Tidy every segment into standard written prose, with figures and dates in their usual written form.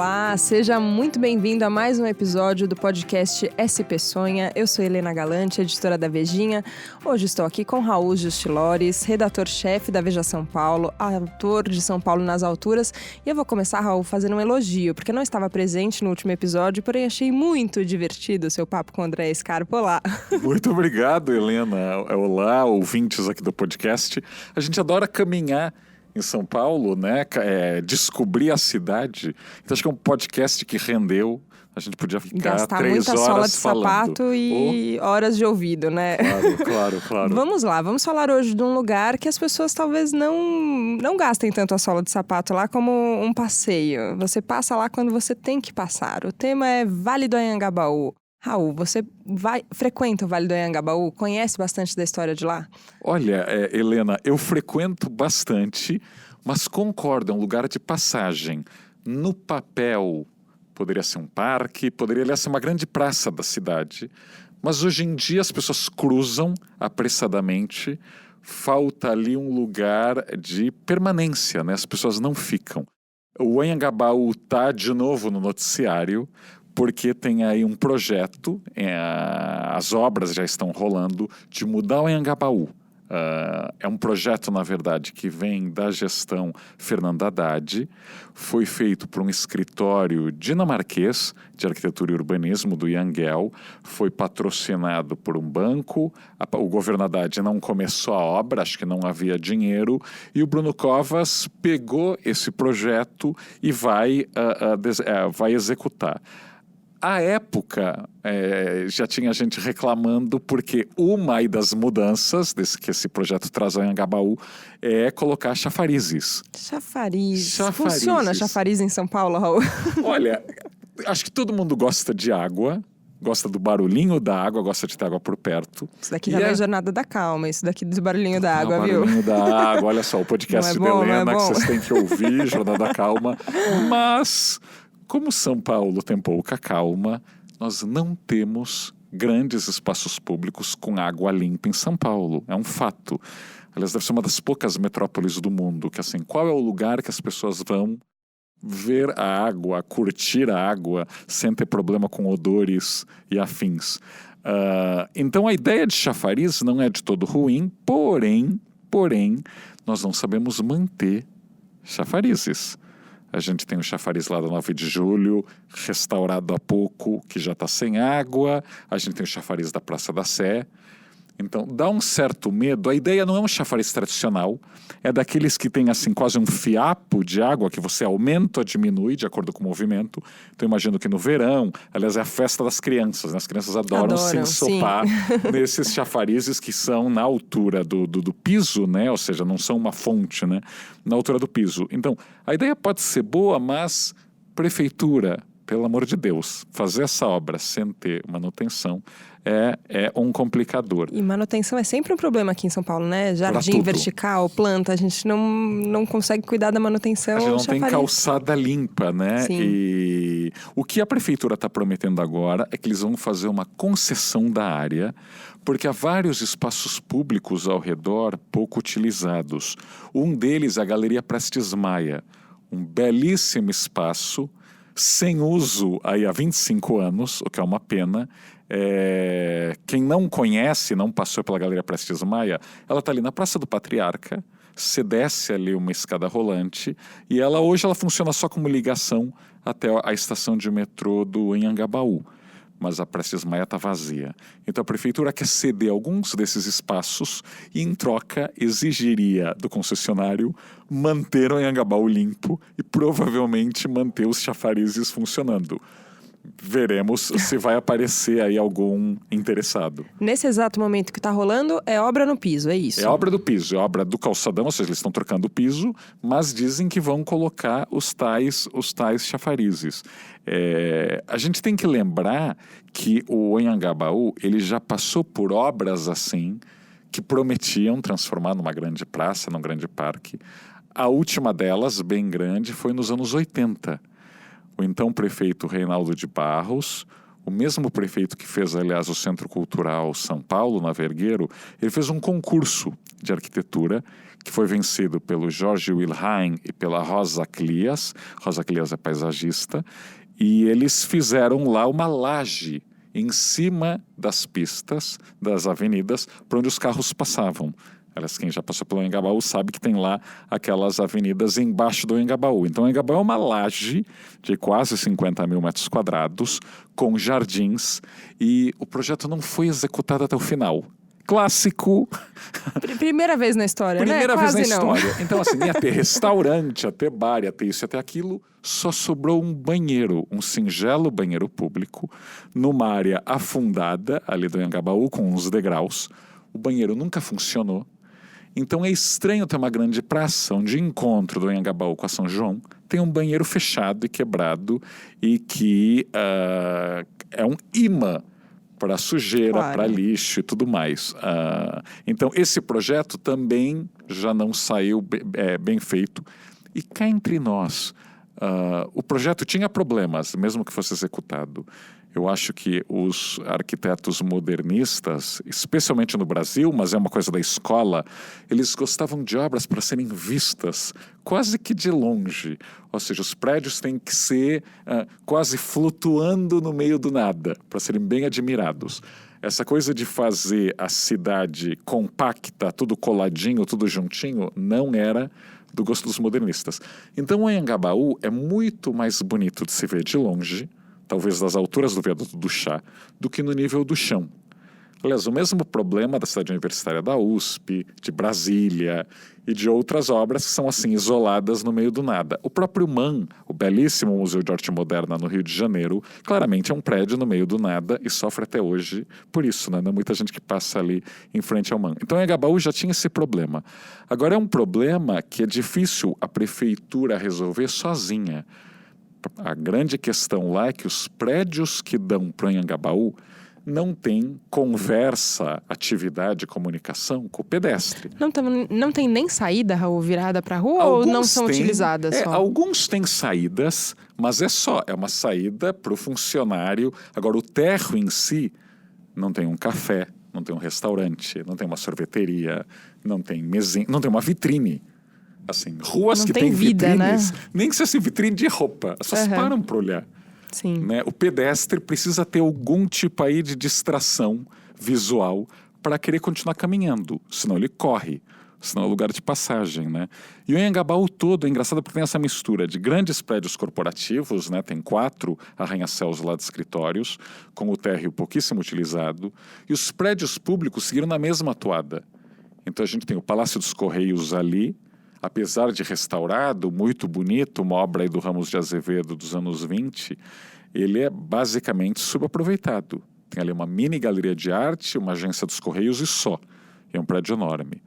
Olá, seja muito bem-vindo a mais um episódio do podcast SP Sonha. Eu sou Helena Galante, editora da Vejinha. Hoje estou aqui com Raul Justilores, redator-chefe da Veja São Paulo, autor de São Paulo nas Alturas. E eu vou começar, Raul, fazendo um elogio, porque não estava presente no último episódio, porém achei muito divertido o seu papo com o André Scarpa. Olá! Muito obrigado, Helena. Olá, ouvintes aqui do podcast. A gente adora caminhar em São Paulo, né? Descobrir a cidade. Então acho que é um podcast que rendeu. A gente podia ficar gastar 3 muita horas sola de falando. sapato e horas de ouvido, né? Claro. Vamos lá, vamos falar hoje de um lugar que as pessoas talvez não gastem tanto a sola de sapato lá como um passeio. Você passa lá quando você tem que passar. O tema é Vale do Anhangabaú. Raul, você frequenta o Vale do Anhangabaú? Conhece bastante da história de lá? Olha, Helena, eu frequento bastante, mas concordo, é um lugar de passagem. No papel, poderia ser um parque, poderia ser uma grande praça da cidade, mas hoje em dia as pessoas cruzam apressadamente, falta ali um lugar de permanência, né? As pessoas não ficam. O Anhangabaú está de novo no noticiário, porque tem aí um projeto, as obras já estão rolando, de mudar o Anhangabaú. É um projeto, na verdade, que vem da gestão Fernando Haddad, foi feito por um escritório dinamarquês de arquitetura e urbanismo, do Jan Gehl, foi patrocinado por um banco, o governo Haddad não começou a obra, acho que não havia dinheiro, e o Bruno Covas pegou esse projeto e vai executar. À época, já tinha gente reclamando porque uma das mudanças que esse projeto traz ao Anhangabaú é colocar chafarizes. Chafarizes. Funciona chafariz em São Paulo, Raul? Olha, acho que todo mundo gosta de água, gosta do barulhinho da água, gosta de ter água por perto. Isso daqui já é Jornada da Calma, isso daqui do barulhinho da água, viu? Barulhinho da água, olha só, o podcast da Helena que vocês têm que ouvir, Jornada da Calma. Mas, como São Paulo tem pouca calma, nós não temos grandes espaços públicos com água limpa em São Paulo. É um fato. Aliás, deve ser uma das poucas metrópoles do mundo que, assim, qual é o lugar que as pessoas vão ver a água, curtir a água, sem ter problema com odores e afins. Então, a ideia de chafariz não é de todo ruim, porém, nós não sabemos manter chafarizes. A gente tem o chafariz lá da 9 de julho, restaurado há pouco, que já está sem água. A gente tem o chafariz da Praça da Sé. Então, dá um certo medo. A ideia não é um chafariz tradicional. É daqueles que tem, assim, quase um fiapo de água que você aumenta ou diminui de acordo com o movimento. Então, eu imagino que no verão, aliás, é a festa das crianças, né? As crianças adoram se ensopar nesses chafarizes que são na altura do piso, né? Ou seja, não são uma fonte, né? Na altura do piso. Então, a ideia pode ser boa, mas prefeitura, pelo amor de Deus, fazer essa obra sem ter manutenção é um complicador. E manutenção é sempre um problema aqui em São Paulo, né? Jardim vertical, planta, a gente não consegue cuidar da manutenção. A gente não tem calçada limpa, né? Sim. E o que a prefeitura está prometendo agora é que eles vão fazer uma concessão da área, porque há vários espaços públicos ao redor pouco utilizados. Um deles é a Galeria Prestes Maia, um belíssimo espaço sem uso aí há 25 anos, o que é uma pena. Quem não conhece, não passou pela Galeria Prestes Maia, ela está ali na Praça do Patriarca, você desce ali uma escada rolante e hoje ela funciona só como ligação até a estação de metrô do Anhangabaú. Mas a Prestes Maia está vazia. Então a prefeitura quer ceder alguns desses espaços e, em troca, exigiria do concessionário manter o Anhangabaú limpo e provavelmente manter os chafarizes funcionando. Veremos se vai aparecer aí algum interessado. Nesse exato momento que está rolando, é obra no piso, é isso? É obra do piso, é obra do calçadão, ou seja, eles estão trocando o piso, mas dizem que vão colocar os tais chafarizes. A gente tem que lembrar que o Anhangabaú, ele já passou por obras assim, que prometiam transformar numa grande praça, num grande parque. A última delas, bem grande, foi nos anos 80. O então prefeito Reinaldo de Barros, o mesmo prefeito que fez, aliás, o Centro Cultural São Paulo, na Vergueiro, ele fez um concurso de arquitetura que foi vencido pelo Jorge Wilhelm e pela Rosa Clias. Rosa Clias é paisagista. E eles fizeram lá uma laje em cima das pistas, das avenidas, por onde os carros passavam. Aliás, quem já passou pelo Anhangabaú sabe que tem lá aquelas avenidas embaixo do Anhangabaú. Então, o Anhangabaú é uma laje de quase 50 mil metros quadrados, com jardins, e o projeto não foi executado até o final. Clássico. Primeira vez na história, Primeira né? vez Quase na não. história. Então, assim, ia ter restaurante, ia ter bar, ia ter isso, ia ter aquilo. Só sobrou um banheiro, um singelo banheiro público, numa área afundada, ali do Anhangabaú, com uns degraus. O banheiro nunca funcionou. Então é estranho ter uma grande praça, onde encontro do Anhangabaú com a São João, tem um banheiro fechado e quebrado e que é um imã para sujeira, claro, para lixo e tudo mais. Então esse projeto também já não saiu bem feito. E cá entre nós, o projeto tinha problemas, mesmo que fosse executado. Eu acho que os arquitetos modernistas, especialmente no Brasil, mas é uma coisa da escola, eles gostavam de obras para serem vistas quase que de longe. Ou seja, os prédios têm que ser quase flutuando no meio do nada, para serem bem admirados. Essa coisa de fazer a cidade compacta, tudo coladinho, tudo juntinho, não era do gosto dos modernistas. Então o Anhangabaú é muito mais bonito de se ver de longe, talvez das alturas do viaduto do Chá, do que no nível do chão. Aliás, o mesmo problema da cidade universitária da USP, de Brasília e de outras obras que são assim isoladas no meio do nada. O próprio MAN, o belíssimo Museu de Arte Moderna no Rio de Janeiro, claramente é um prédio no meio do nada e sofre até hoje por isso, né? Não é muita gente que passa ali em frente ao MAN. Então, Anhangabaú já tinha esse problema. Agora é um problema que é difícil a prefeitura resolver sozinha. A grande questão lá é que os prédios que dão para o Anhangabaú não tem conversa, atividade, comunicação com o pedestre. Não tem nem saída, Raul, virada para a rua, alguns ou não são utilizadas só? Alguns têm saídas, mas é uma saída para o funcionário. Agora, o térreo em si não tem um café, não tem um restaurante, não tem uma sorveteria, não tem mesinha, não tem uma vitrine. Assim, ruas não que tem vida, vitrines, né? Nem que seja vitrine de roupa, as pessoas param para olhar. Sim. Né? O pedestre precisa ter algum tipo aí de distração visual para querer continuar caminhando, senão ele corre, senão é lugar de passagem, né? E o Anhangabaú todo é engraçado porque tem essa mistura de grandes prédios corporativos, né? Tem 4 arranha-céus lá de escritórios, com o térreo pouquíssimo utilizado, e os prédios públicos seguiram na mesma toada. Então a gente tem o Palácio dos Correios ali, apesar de restaurado, muito bonito, uma obra aí do Ramos de Azevedo dos anos 20, ele é basicamente subaproveitado. Tem ali uma mini galeria de arte, uma agência dos Correios e só. É um prédio enorme.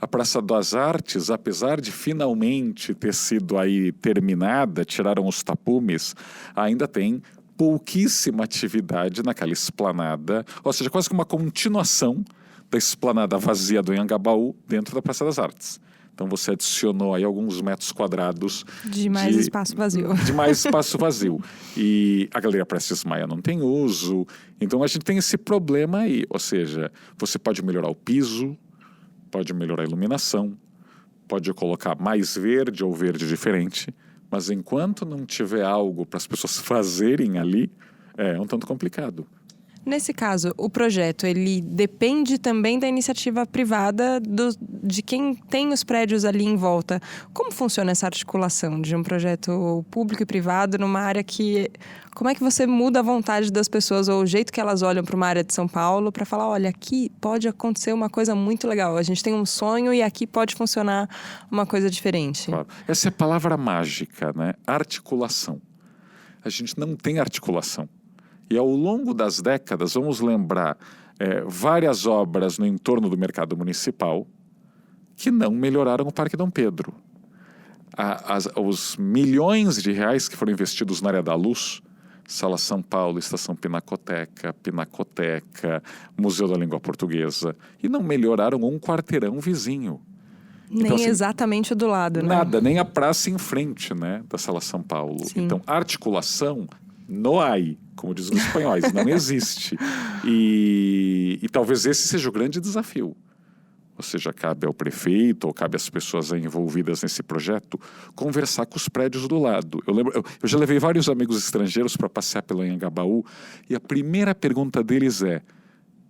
A Praça das Artes, apesar de finalmente ter sido aí terminada, tiraram os tapumes, ainda tem pouquíssima atividade naquela esplanada, ou seja, quase que uma continuação da esplanada vazia do Anhangabaú dentro da Praça das Artes. Então você adicionou aí alguns metros quadrados de mais espaço vazio. De mais espaço vazio. E a Galeria Prestes Maia não tem uso. Então a gente tem esse problema aí. Ou seja, você pode melhorar o piso, pode melhorar a iluminação, pode colocar mais verde ou verde diferente. Mas enquanto não tiver algo para as pessoas fazerem ali, é um tanto complicado. Nesse caso, o projeto, ele depende também da iniciativa privada de quem tem os prédios ali em volta. Como funciona essa articulação de um projeto público e privado numa área que... Como é que você muda a vontade das pessoas ou o jeito que elas olham para uma área de São Paulo para falar, olha, aqui pode acontecer uma coisa muito legal. A gente tem um sonho e aqui pode funcionar uma coisa diferente. Claro. Essa é a palavra mágica, né? Articulação. A gente não tem articulação. E ao longo das décadas, vamos lembrar várias obras no entorno do mercado municipal que não melhoraram o Parque Dom Pedro. Os milhões de reais que foram investidos na área da luz, Sala São Paulo, Estação Pinacoteca, Museu da Língua Portuguesa, e não melhoraram um quarteirão vizinho. Nem então, assim, exatamente o do lado, né? Nada, nem a praça em frente, né, da Sala São Paulo. Sim. Então, articulação No hay, como dizem os espanhóis, não existe. E talvez esse seja o grande desafio. Ou seja, cabe ao prefeito ou cabe às pessoas envolvidas nesse projeto conversar com os prédios do lado. Eu já levei vários amigos estrangeiros para passear pelo Anhangabaú e a primeira pergunta deles é: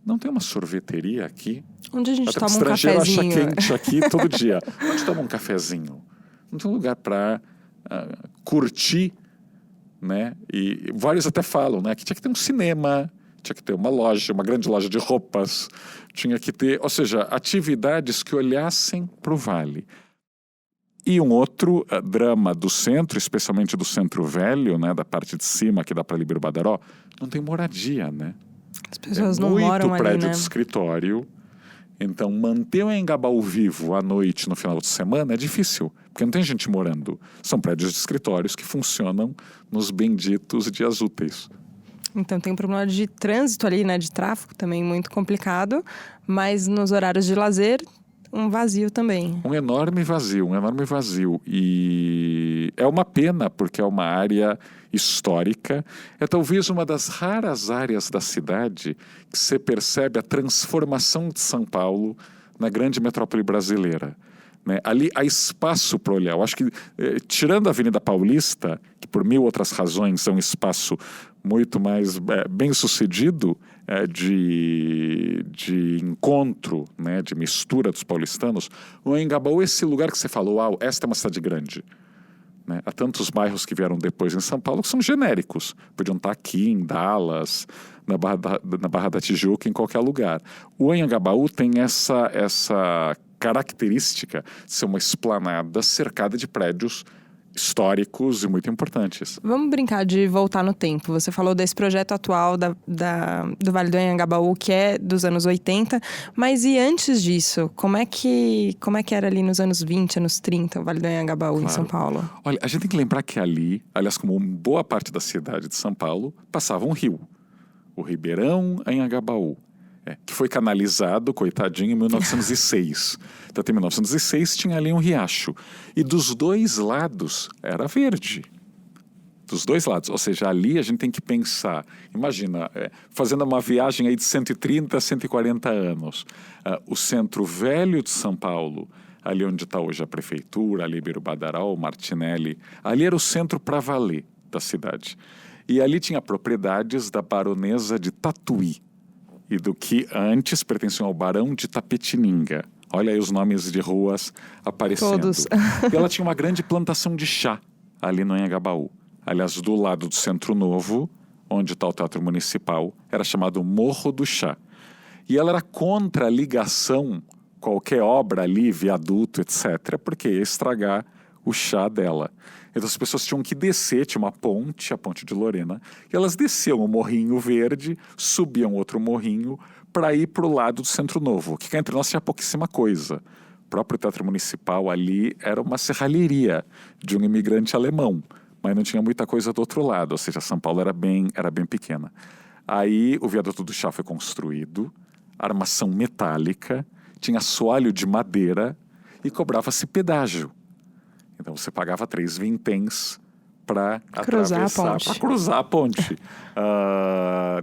não tem uma sorveteria aqui? Onde a gente Até toma um estrangeiro cafezinho? acha quente aqui todo dia. Onde toma um cafezinho? Não tem um lugar para curtir, né? E vários até falam, né, que tinha que ter um cinema, tinha que ter uma loja, uma grande loja de roupas, tinha que ter, ou seja, atividades que olhassem para o vale. E um outro drama do centro, especialmente do centro velho, né, da parte de cima, que dá para Líbero Badaró, não tem moradia, né? As pessoas não moram ali, né? Muito prédio de escritório. Então, manter o Anhangabaú vivo à noite, no final de semana, é difícil, porque não tem gente morando. São prédios de escritórios que funcionam nos benditos dias úteis. Então tem um problema de trânsito ali, né, de tráfego também muito complicado, mas nos horários de lazer, um vazio também. Um enorme vazio. E é uma pena, porque é uma área histórica. É talvez uma das raras áreas da cidade que você percebe a transformação de São Paulo na grande metrópole brasileira. Né? Ali há espaço para olhar. Eu acho que, tirando a Avenida Paulista, que por mil outras razões é um espaço muito mais bem sucedido de encontro, né, de mistura dos paulistanos, o Anhangabaú é esse lugar que você falou, esta é uma cidade grande. Né? Há tantos bairros que vieram depois em São Paulo que são genéricos. Podiam estar aqui em Dallas, na Barra da Tijuca, em qualquer lugar. O Anhangabaú tem essa característica de ser uma esplanada cercada de prédios históricos e muito importantes. Vamos brincar de voltar no tempo. Você falou desse projeto atual do Vale do Anhangabaú, que é dos anos 80, mas e antes disso? Como é que era ali nos anos 20, anos 30, o Vale do Anhangabaú, claro, em São Paulo? Olha, a gente tem que lembrar que ali, aliás, como boa parte da cidade de São Paulo, passava um rio, o Ribeirão Anhangabaú. Que foi canalizado, coitadinho, em 1906. Então, em 1906 tinha ali um riacho. E dos dois lados era verde. Dos dois lados. Ou seja, ali a gente tem que pensar, imagina, fazendo uma viagem aí de 130 a 140 anos. O centro velho de São Paulo, ali onde está hoje a prefeitura, ali Líbero Badaró, Martinelli, ali era o centro para valer da cidade. E ali tinha propriedades da baronesa de Tatuí, e do que antes pertenciam ao Barão de Tapetininga. Olha aí os nomes de ruas aparecendo. Todos. E ela tinha uma grande plantação de chá ali no Anhangabaú. Aliás, do lado do Centro Novo, onde está o Teatro Municipal, era chamado Morro do Chá. E ela era contra a ligação, qualquer obra ali, viaduto, etc., porque ia estragar o chá dela. Então as pessoas tinham que descer, tinha uma ponte, a Ponte de Lorena, e elas desciam o Morrinho Verde, subiam outro morrinho para ir para o lado do Centro Novo, que cá entre nós tinha pouquíssima coisa. O próprio Teatro Municipal ali era uma serralheria de um imigrante alemão, mas não tinha muita coisa do outro lado, ou seja, São Paulo era bem pequena. Aí o viaduto do chá foi construído, armação metálica, tinha assoalho de madeira e cobrava-se pedágio. Então você pagava 3 vinténs para cruzar a ponte.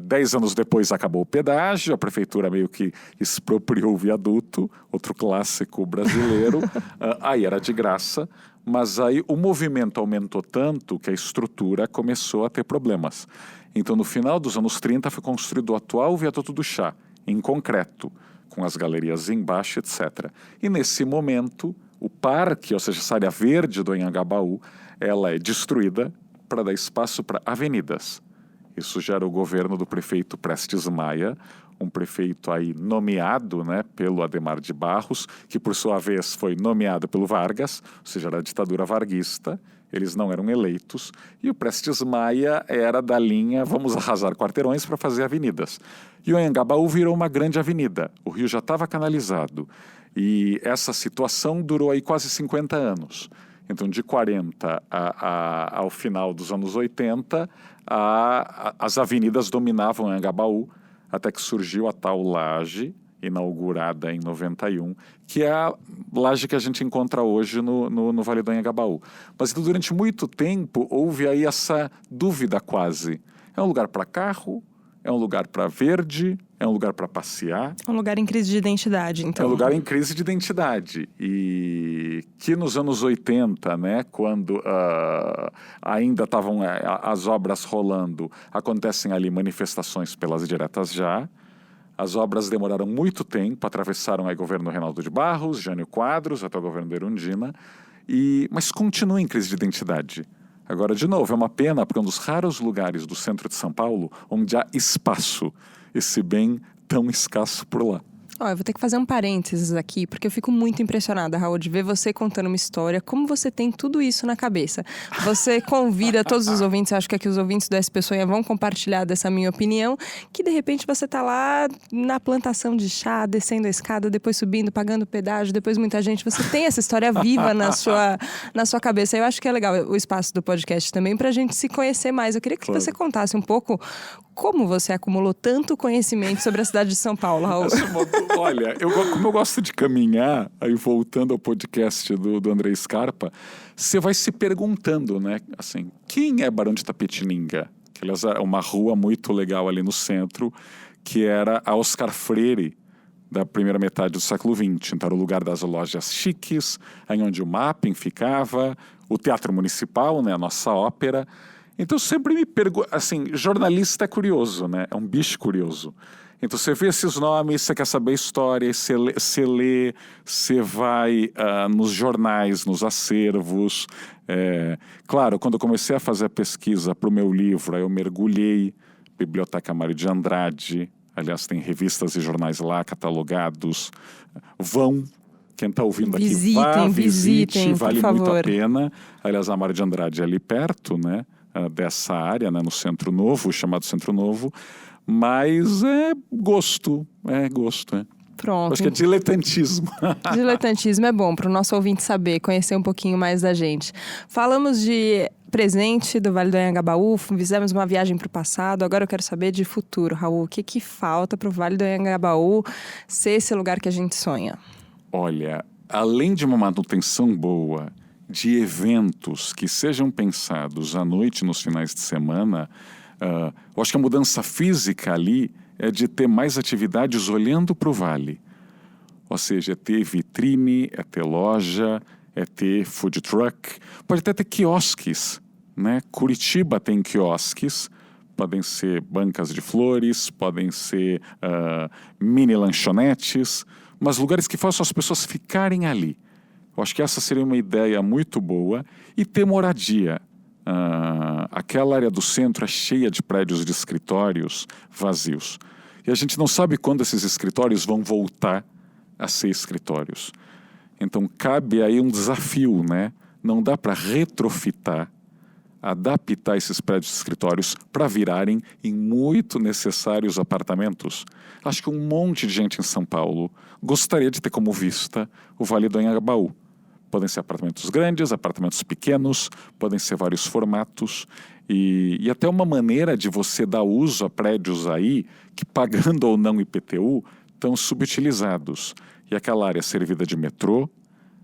10 anos depois acabou o pedágio, a prefeitura meio que expropriou o viaduto, outro clássico brasileiro. Aí era de graça, mas aí o movimento aumentou tanto que a estrutura começou a ter problemas. Então no final dos anos 30 foi construído o atual viaduto do chá, em concreto, com as galerias embaixo, etc. E nesse momento o parque, ou seja, essa área verde do Anhangabaú, ela é destruída para dar espaço para avenidas. Isso já era o governo do prefeito Prestes Maia, um prefeito aí nomeado, né, pelo Adhemar de Barros, que por sua vez foi nomeado pelo Vargas, ou seja, era a ditadura varguista, eles não eram eleitos, e o Prestes Maia era da linha vamos arrasar quarteirões para fazer avenidas. E o Anhangabaú virou uma grande avenida, o rio já estava canalizado, e essa situação durou aí quase 50 anos. Então, de 40 ao final dos anos 80, as avenidas dominavam o Anhangabaú, até que surgiu a tal laje inaugurada em 91, que é a laje que a gente encontra hoje no Vale do Anhangabaú. Mas durante muito tempo houve aí essa dúvida quase. É um lugar para carro? É um lugar para verde? É um lugar para passear? É um lugar em crise de identidade, então. É um lugar em crise de identidade. E que nos anos 80, né, quando ainda estavam as obras rolando, acontecem ali manifestações pelas diretas já. As obras demoraram muito tempo, atravessaram aí o governo Reinaldo de Barros, Jânio Quadros, até o governo da Erundina, mas continua em crise de identidade. Agora, de novo, é uma pena, porque é um dos raros lugares do centro de São Paulo onde há espaço, esse bem tão escasso por lá. Eu vou ter que fazer um parênteses aqui, porque eu fico muito impressionada, Raul, de ver você contando uma história, como você tem tudo isso na cabeça. Você convida todos os ouvintes, acho que aqui os ouvintes do SP Sonha vão compartilhar dessa minha opinião, que de repente você tá lá na plantação de chá, descendo a escada, depois subindo, pagando pedágio, depois muita gente. Você tem essa história viva na sua cabeça. Eu acho que é legal o espaço do podcast também pra gente se conhecer mais. Eu queria que você contasse um pouco como você acumulou tanto conhecimento sobre a cidade de São Paulo, Raul. Olha, como eu gosto de caminhar, aí voltando ao podcast do André Scarpa, você vai se perguntando, né? Assim, quem é Barão de Itapetininga? Que, aliás, é uma rua muito legal ali no centro, que era a Oscar Freire, da primeira metade do século XX. Então, era o lugar das lojas chiques, aí onde o Mapping ficava, o Teatro Municipal, né? A nossa ópera. Então, eu sempre me pergunto, assim, jornalista é curioso, né? É um bicho curioso. Então, você vê esses nomes, você quer saber a história, você lê, você vai nos jornais, nos acervos. Claro, quando eu comecei a fazer a pesquisa para o meu livro, aí eu mergulhei, Biblioteca Mário de Andrade, aliás, tem revistas e jornais lá catalogados. Quem está ouvindo aqui, visite, vale muito a pena. Aliás, a Mário de Andrade é ali perto, né? Dessa área, né, no Centro Novo, chamado Centro Novo, mas é gosto. Pronto. Acho que é diletantismo. Diletantismo é bom para o nosso ouvinte saber, conhecer um pouquinho mais da gente. Falamos de presente do Vale do Anhangabaú, fizemos uma viagem para o passado, agora eu quero saber de futuro, Raul. O que falta para o Vale do Anhangabaú ser esse lugar que a gente sonha? Olha, além de uma manutenção boa, de eventos que sejam pensados à noite, nos finais de semana, eu acho que a mudança física ali é de ter mais atividades olhando para o vale. Ou seja, é ter vitrine, é ter loja, é ter food truck, pode até ter quiosques, né? Curitiba tem quiosques, podem ser bancas de flores, podem ser mini lanchonetes, mas lugares que façam as pessoas ficarem ali. Eu acho que essa seria uma ideia muito boa. E ter moradia. Aquela área do centro é cheia de prédios de escritórios vazios. E a gente não sabe quando esses escritórios vão voltar a ser escritórios. Então, cabe aí um desafio, né? Não dá para retrofitar, adaptar esses prédios de escritórios para virarem em muito necessários apartamentos. Acho que um monte de gente em São Paulo gostaria de ter como vista o Vale do Anhangabaú. Podem ser apartamentos grandes, apartamentos pequenos, podem ser vários formatos. E até uma maneira de você dar uso a prédios aí que, pagando ou não IPTU, estão subutilizados. E aquela área servida de metrô,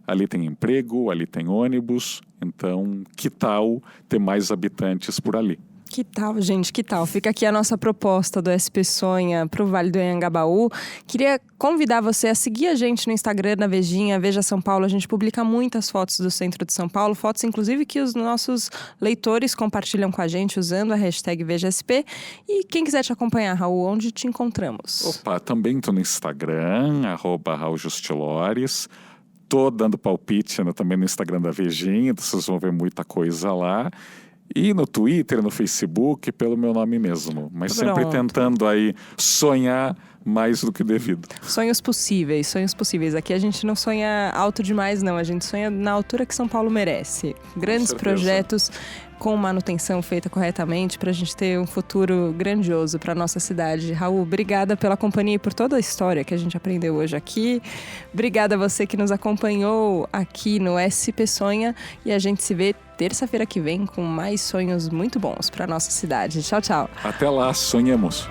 ali tem emprego, ali tem ônibus. Então, que tal ter mais habitantes por ali? Que tal, gente? Que tal? Fica aqui a nossa proposta do SP Sonha para o Vale do Anhangabaú. Queria convidar você a seguir a gente no Instagram da Vejinha, Veja São Paulo. A gente publica muitas fotos do centro de São Paulo, fotos inclusive que os nossos leitores compartilham com a gente usando a hashtag VejaSP. E quem quiser te acompanhar, Raul, onde te encontramos? Também estou no Instagram, @RaulJustilores. Estou dando palpite, né, também no Instagram da Vejinha, então vocês vão ver muita coisa lá. E no Twitter, no Facebook, pelo meu nome mesmo. Mas sempre tentando aí sonhar mais do que devido. Sonhos possíveis. Aqui a gente não sonha alto demais, não. A gente sonha na altura que São Paulo merece. Grandes projetos com manutenção feita corretamente para a gente ter um futuro grandioso para a nossa cidade. Raul, obrigada pela companhia e por toda a história que a gente aprendeu hoje aqui. Obrigada a você que nos acompanhou aqui no SP Sonha e a gente se vê terça-feira que vem com mais sonhos muito bons para a nossa cidade. Tchau, tchau. Até lá, sonhemos.